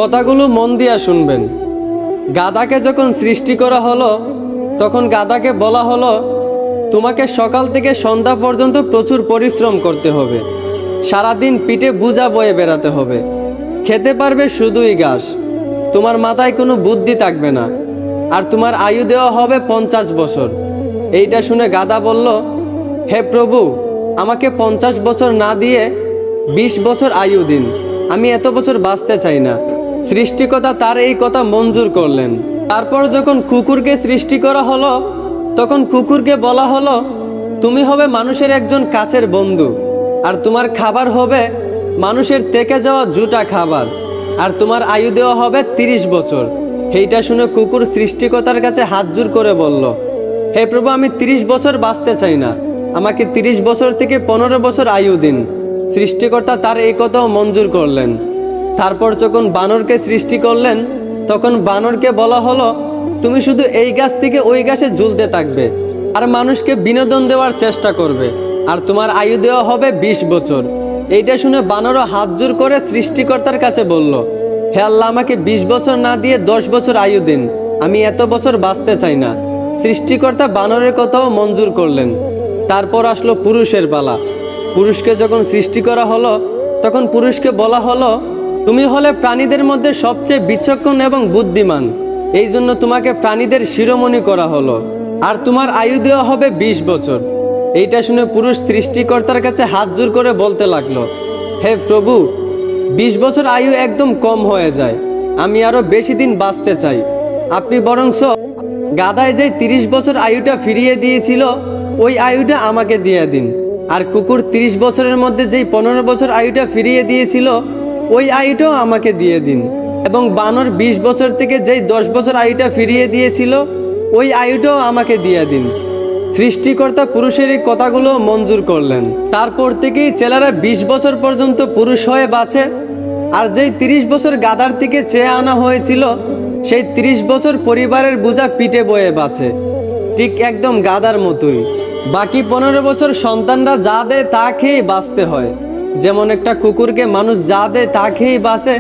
কথাগুলো মন দিয়া শুনবেন। গাধাকে যখন সৃষ্টি করা হলো তখন গাধাকে বলা হলো, তোমাকে সকাল থেকে সন্ধ্যা পর্যন্ত প্রচুর পরিশ্রম করতে হবে, সারাদিন পিঠে বোঝা বয়ে বেড়াতে হবে, খেতে পারবে শুধুই ঘাস, তোমার মাথায় কোনো বুদ্ধি থাকবে না, আর তোমার আয়ু দেওয়া হবে 50 বছর। এইটা শুনে গাধা বলল, হে প্রভু, আমাকে 50 বছর না দিয়ে 20 বছর আয়ু দিন, আমি এত বছর বাঁচতে চাই না। সৃষ্টিকর্তা তার এই কথা মঞ্জুর করলেন। তারপর যখন কুকুরকে সৃষ্টি করা হলো তখন কুকুরকে বলা হলো, তুমি হবে মানুষের একজন কাছের বন্ধু, আর তোমার খাবার হবে মানুষের থেকে যাওয়া জুটা খাবার, আর তোমার আয়ু দেওয়া হবে 30 বছর। এইটা শুনে কুকুর সৃষ্টিকর্তার কাছে হাত জোর করে বলল, হে প্রভু, আমি 30 বছর বাঁচতে চাই না, আমাকে 30 বছর থেকে 15 বছর আয়ু দিন। সৃষ্টিকর্তা তার এই কথাও মঞ্জুর করলেন। তারপর যখন বানরকে সৃষ্টি করলেন তখন বানরকে বলা হলো, তুমি শুধু এই গাছ থেকে ওই গাছে ঝুলতে থাকবে আর মানুষকে বিনোদন দেওয়ার চেষ্টা করবে, আর তোমার আয়ু দেওয়া হবে 20 বছর। এইটা শুনে বানরও হাত জোর করে সৃষ্টিকর্তার কাছে বলল, হে আল্লাহ, আমাকে 20 বছর না দিয়ে 10 বছর আয়ু দিন, আমি এত বছর বাঁচতে চাই না। সৃষ্টিকর্তা বানরের কথাও মঞ্জুর করলেন। তারপর আসলো পুরুষের পালা। পুরুষকে যখন সৃষ্টি করা হলো তখন পুরুষকে বলা হলো, তুমি হলে প্রাণীদের মধ্যে সবচেয়ে বিচক্ষণ এবং বুদ্ধিমান, এই জন্য তোমাকে প্রাণীদের শিরোমণি করা হলো, আর তোমার আয়ু দেওয়া হবে 20 বছর। এইটা শুনে পুরুষ সৃষ্টিকর্তার কাছে হাত জোর করে বলতে লাগলো, হে প্রভু, 20 বছর আয়ু একদম কম হয়ে যায়, আমি আরো বেশি দিন বাঁচতে চাই, আপনি বরংস গাধায় যে 30 বছর আয়ুটা ফিরিয়ে দিয়েছিল ওই আয়ুটা আমাকে দিয়ে দিন, আর কুকুর 30 বছরের মধ্যে যেই 15 বছর আয়ুটা ফিরিয়ে দিয়েছিল ওই আয়ুটাও আমাকে দিয়ে দিন, এবং বানর 20 বছর থেকে যেই 10 বছর আয়ুটা ফিরিয়ে দিয়েছিল ওই আয়ুটাও আমাকে দিয়ে দিন। সৃষ্টিকর্তা পুরুষের এই কথাগুলো মঞ্জুর করলেন। তারপর থেকেই ছেলেরা 20 বছর পর্যন্ত পুরুষ হয়ে বাঁচে, আর যেই 30 বছর গাধার থেকে চেয়ে আনা হয়েছিল সেই 30 বছর পরিবারের বোঝা পিঠে বয়ে বাঁচে, ঠিক একদম গাধার মতোই। বাকি 15 বছর সন্তানরা যা দেয় তা খেয়েই বাঁচতে হয়। যেমন একটা কুকুরকে মানুষ যা দেয় তা খেয়েই বাঁচে,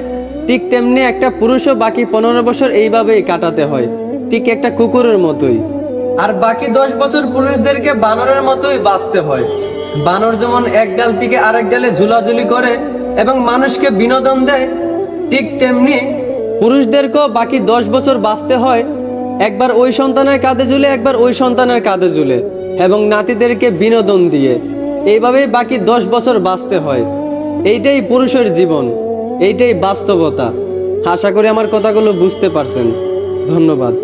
ঠিক তেমনি একটা পুরুষও বাকি 15 বছর এইভাবেই কাটাতে হয়, ঠিক একটা কুকুরের মতোই। আর বাকি 10 বছর পুরুষদেরকে বানরের মতোই বাঁচতে হয়। বানর যেমন এক ডাল থেকে আরেক ডালে ঝুলাঝুলি করে এবং মানুষকে বিনোদন দেয়, ঠিক তেমনি পুরুষদেরকেও বাকি 10 বছর বাঁচতে হয়, একবার ওই সন্তানের কাঁধে ঝুলে একবার ওই সন্তানের কাঁধে ঝুলে, এবং নাতিদেরকে বিনোদন দিয়ে এইভাবেই বাকি 10 বছর বাঁচতে হয়। এইটাই পুরুষের জীবন, এইটাই বাস্তবতা। আশা করি আমার কথাগুলো বুঝতে পারছেন। ধন্যবাদ।